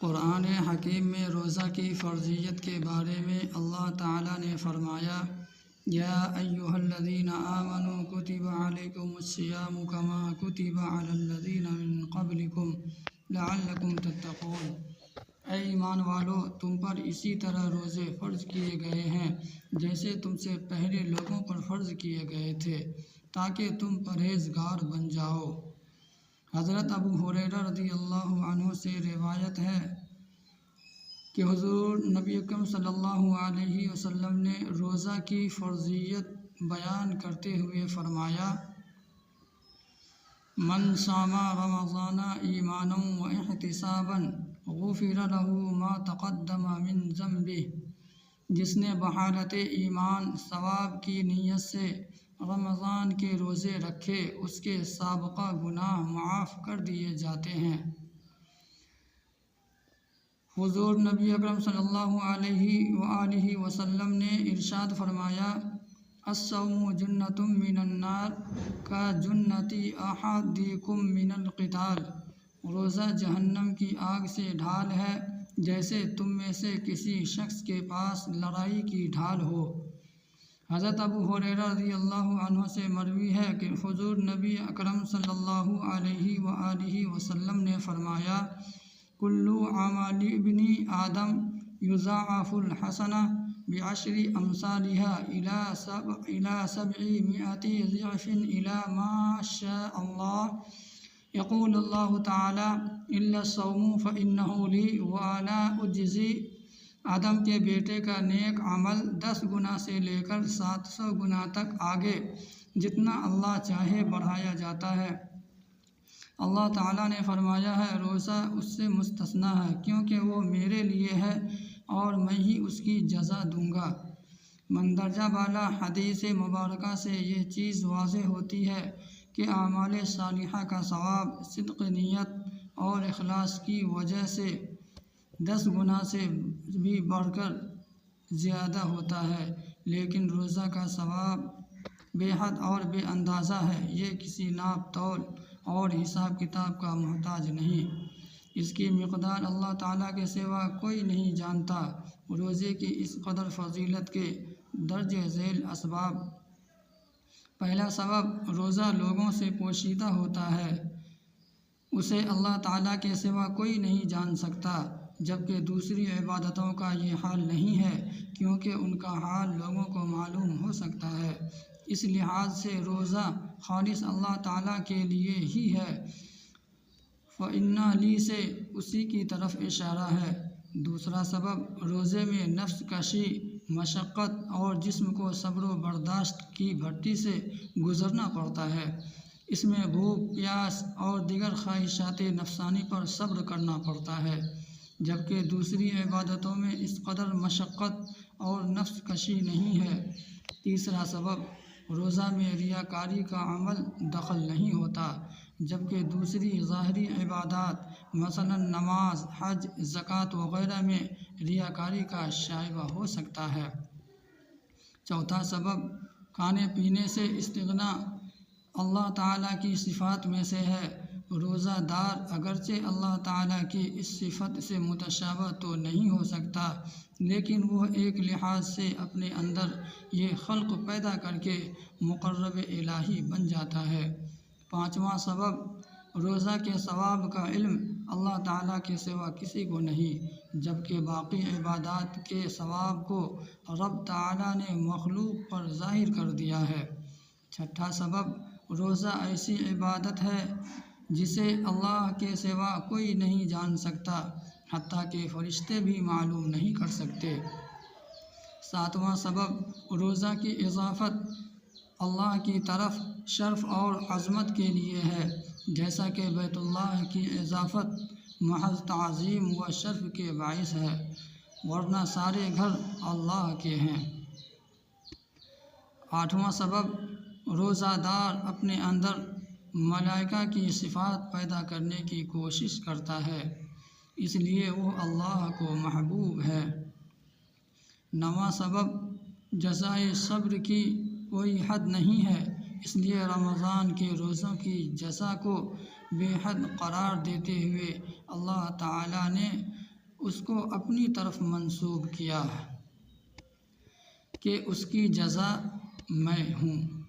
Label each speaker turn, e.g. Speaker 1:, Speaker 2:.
Speaker 1: قرآن حکیم میں روزہ کی فرضیت کے بارے میں اللہ تعالیٰ نے فرمایا: یا ایھا الذین آمنوا کتب علیکم الصیام کما کتب علی الذین من قبلکم لعلکم تتقون۔ اے ایمان والو، تم پر اسی طرح روزے فرض کیے گئے ہیں جیسے تم سے پہلے لوگوں پر فرض کیے گئے تھے، تاکہ تم پرہیزگار بن جاؤ۔ حضرت ابو ہریرہ رضی اللہ عنہ سے روایت ہے کہ حضور نبی اکرم صلی اللہ علیہ وسلم نے روزہ کی فرضیت بیان کرتے ہوئے فرمایا: من صام رمضان ایمانا واحتسابا غفر له ما تقدم من ذنبہ۔ جس نے بحالت ایمان ثواب کی نیت سے رمضان کے روزے رکھے، اس کے سابقہ گناہ معاف کر دیے جاتے ہیں۔ حضور نبی اکرم صلی اللہ علیہ وآلہ وسلم نے ارشاد فرمایا: الصوم جنۃ من النار کجنۃ احدکم من القتال۔ روزہ جہنم کی آگ سے ڈھال ہے، جیسے تم میں سے کسی شخص کے پاس لڑائی کی ڈھال ہو۔ حضرت ابو ہریرہ رضی اللہ عنہ سے مروی ہے کہ حضور نبی اکرم صلی اللہ علیہ وآلہ وسلم نے فرمایا: کل اعمال ابن آدم یضاعف الحسنہ بعشر امثالها الى 700 ضعف الى ما شاء اللہ۔ یقول اللہ تعالی: الا الصوم فانہ لی وانا اجزی۔ آدم کے بیٹے کا نیک عمل 10 گنا سے لے کر 700 گنا تک آگے جتنا اللہ چاہے بڑھایا جاتا ہے۔ اللہ تعالیٰ نے فرمایا ہے: روزہ اس سے مستثنیٰ ہے، کیونکہ وہ میرے لیے ہے اور میں ہی اس کی جزا دوں گا۔ مندرجہ بالا حدیث مبارکہ سے یہ چیز واضح ہوتی ہے کہ اعمال صالحہ کا ثواب صدق نیت اور اخلاص کی وجہ سے 10 گنا سے بھی بڑھ کر زیادہ ہوتا ہے، لیکن روزہ کا ثواب بے حد اور بے اندازہ ہے۔ یہ کسی ناپ تول اور حساب کتاب کا محتاج نہیں، اس کی مقدار اللہ تعالیٰ کے سوا کوئی نہیں جانتا۔ روزے کی اس قدر فضیلت کے درج ذیل اسباب: پہلا سبب، روزہ لوگوں سے پوشیدہ ہوتا ہے، اسے اللہ تعالیٰ کے سوا کوئی نہیں جان سکتا، جبکہ دوسری عبادتوں کا یہ حال نہیں ہے، کیونکہ ان کا حال لوگوں کو معلوم ہو سکتا ہے۔ اس لحاظ سے روزہ خالص اللہ تعالیٰ کے لیے ہی ہے۔ فَإِنَّ لِی سے اسی کی طرف اشارہ ہے۔ دوسرا سبب، روزے میں نفس کشی، مشقت اور جسم کو صبر و برداشت کی بھٹی سے گزرنا پڑتا ہے۔ اس میں بھوک، پیاس اور دیگر خواہشات نفسانی پر صبر کرنا پڑتا ہے، جبکہ دوسری عبادتوں میں اس قدر مشقت اور نفس کشی نہیں ہے۔ تیسرا سبب، روزہ میں ریاکاری کا عمل دخل نہیں ہوتا، جبکہ دوسری ظاہری عبادات مثلا نماز، حج، زکوٰۃ وغیرہ میں ریاکاری کا شائبہ ہو سکتا ہے۔ چوتھا سبب، کھانے پینے سے استغنا اللہ تعالیٰ کی صفات میں سے ہے۔ روزہ دار اگرچہ اللہ تعالیٰ کی اس صفت سے متشابہ تو نہیں ہو سکتا، لیکن وہ ایک لحاظ سے اپنے اندر یہ خلق پیدا کر کے مقرب الہی بن جاتا ہے۔ پانچواں سبب، روزہ کے ثواب کا علم اللہ تعالیٰ کے سوا کسی کو نہیں، جبکہ باقی عبادات کے ثواب کو رب تعالیٰ نے مخلوق پر ظاہر کر دیا ہے۔ چھٹا سبب، روزہ ایسی عبادت ہے جسے اللہ کے سوا کوئی نہیں جان سکتا، حتیٰ کہ فرشتے بھی معلوم نہیں کر سکتے۔ ساتواں سبب، روزہ کی اضافت اللہ کی طرف شرف اور عظمت کے لیے ہے، جیسا کہ بیت اللہ کی اضافت محض تعظیم و شرف کے باعث ہے، ورنہ سارے گھر اللہ کے ہیں۔ آٹھواں سبب، روزہ دار اپنے اندر ملائکہ کی صفات پیدا کرنے کی کوشش کرتا ہے، اس لیے وہ اللہ کو محبوب ہے۔ نواں سبب، جزائے صبر کی کوئی حد نہیں ہے، اس لیے رمضان کے روزوں کی جزا کو بے حد قرار دیتے ہوئے اللہ تعالیٰ نے اس کو اپنی طرف منسوب کیا کہ اس کی جزا میں ہوں۔